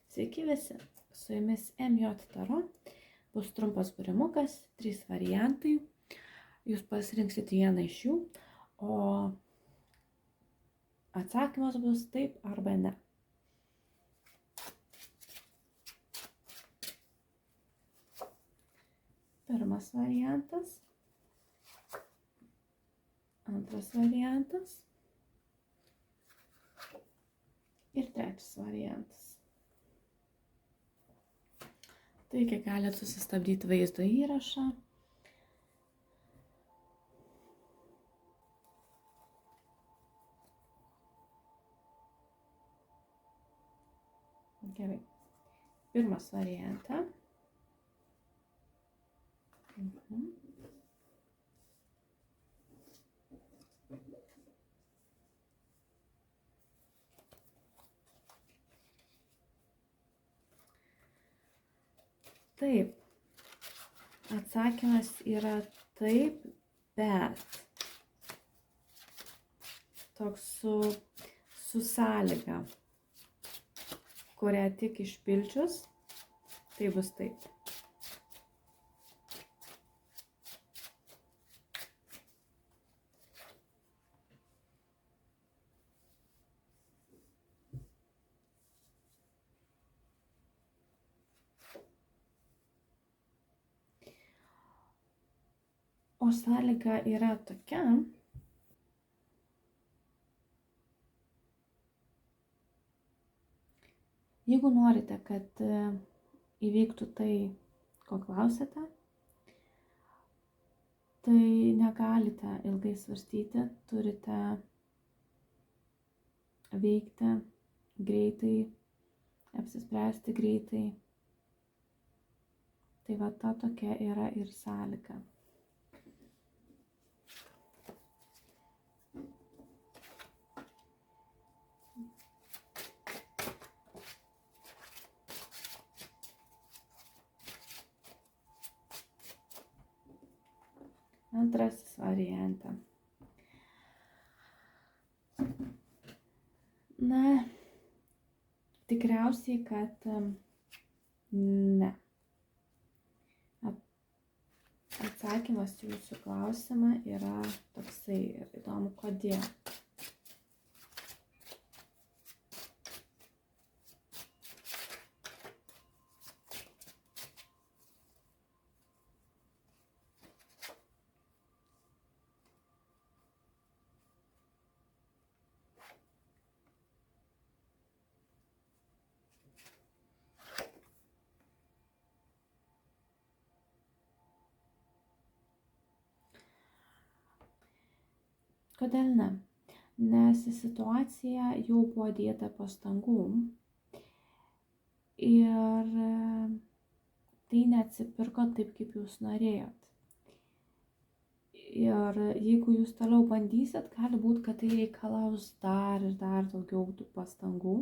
Sveiki visi, su jumis MJ Tarot, bus trumpas būrimukas, 3 variantai, jūs pasirinksite vieną iš jų, o atsakymas bus taip arba ne. Pirmas variantas, antras variantas ir trečias variantas. Taigi galite susistabdyti vaizdo įrašą. Gerai. Pirmas variantą. Taip, atsakymas yra taip, bet toks su sąlyga, kurią tik išpildžius, tai bus taip. O sąlyga yra tokia, jeigu norite, kad įvyktų tai, ko klausėte, tai negalite ilgai svarstyti, turite veikti greitai, apsispręsti greitai. Tai va ta tokia yra ir sąlyga. Antrasis variantą. Na, tikriausiai, kad ne. Atsakymas jūsų klausimą yra toksai ir įdomu, kodėl. Kodėl ne? Nes į situaciją jau buvo dėta pastangų ir tai neatsipirko taip, kaip jūs norėjot. Ir jeigu jūs toliau bandysit, gali būti, kad tai reikalaus dar ir dar daugiau tų pastangų.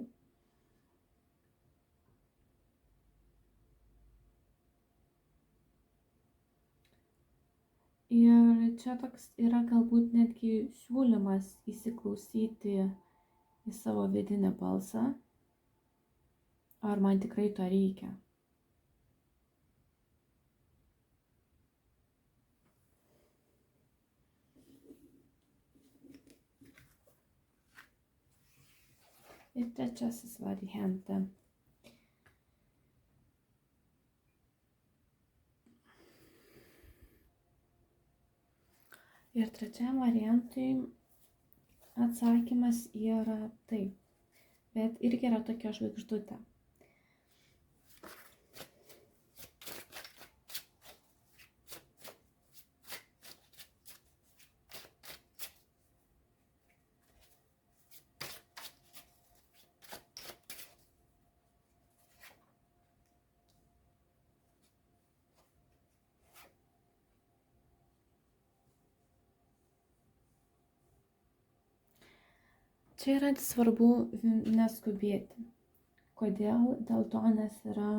Ir čia toks yra galbūt netgi siūlymas įsiklausyti į savo vidinį balsą, ar man tikrai to reikia. Ir trečiasis variantas. Ir trečiam variantui atsakymas yra taip, bet irgi yra tokia žvaigždutė. Čia yra svarbu neskubėti. Kodėl? Dėl to, nes yra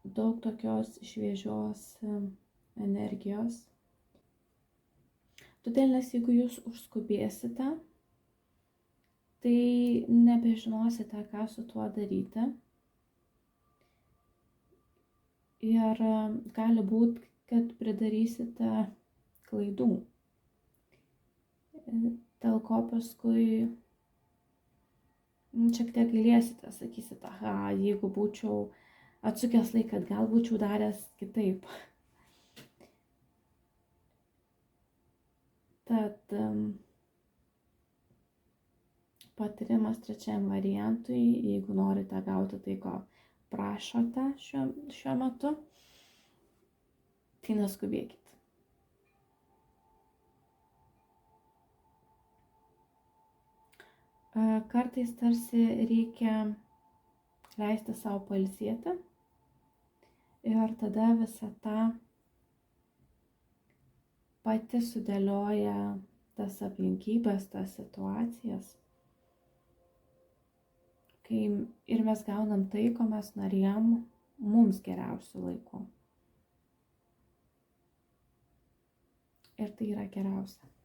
daug tokios šviežios energijos. Todėl, nes jeigu jūs užskubėsite, tai nebežinosite, ką su tuo daryti. Ir gali būti, kad pridarysite klaidų, dėl ko paskui šiek tiek gailėsite, sakysite, aha, jeigu būčiau atsukęs laiką, gal būčiau daręs kitaip. Tad patarimas trečiam variantui, jeigu norite gauti tai, ko prašote šiuo metu, tai neskubėkit. Kartais tarsi reikia leisti savo pailsėti ir tada visata pati sudėlioja tas aplinkybės, tas situacijas. Kai ir mes gaunam tai, ko mes norėjom mums geriausiu laiku. Ir tai yra geriausia.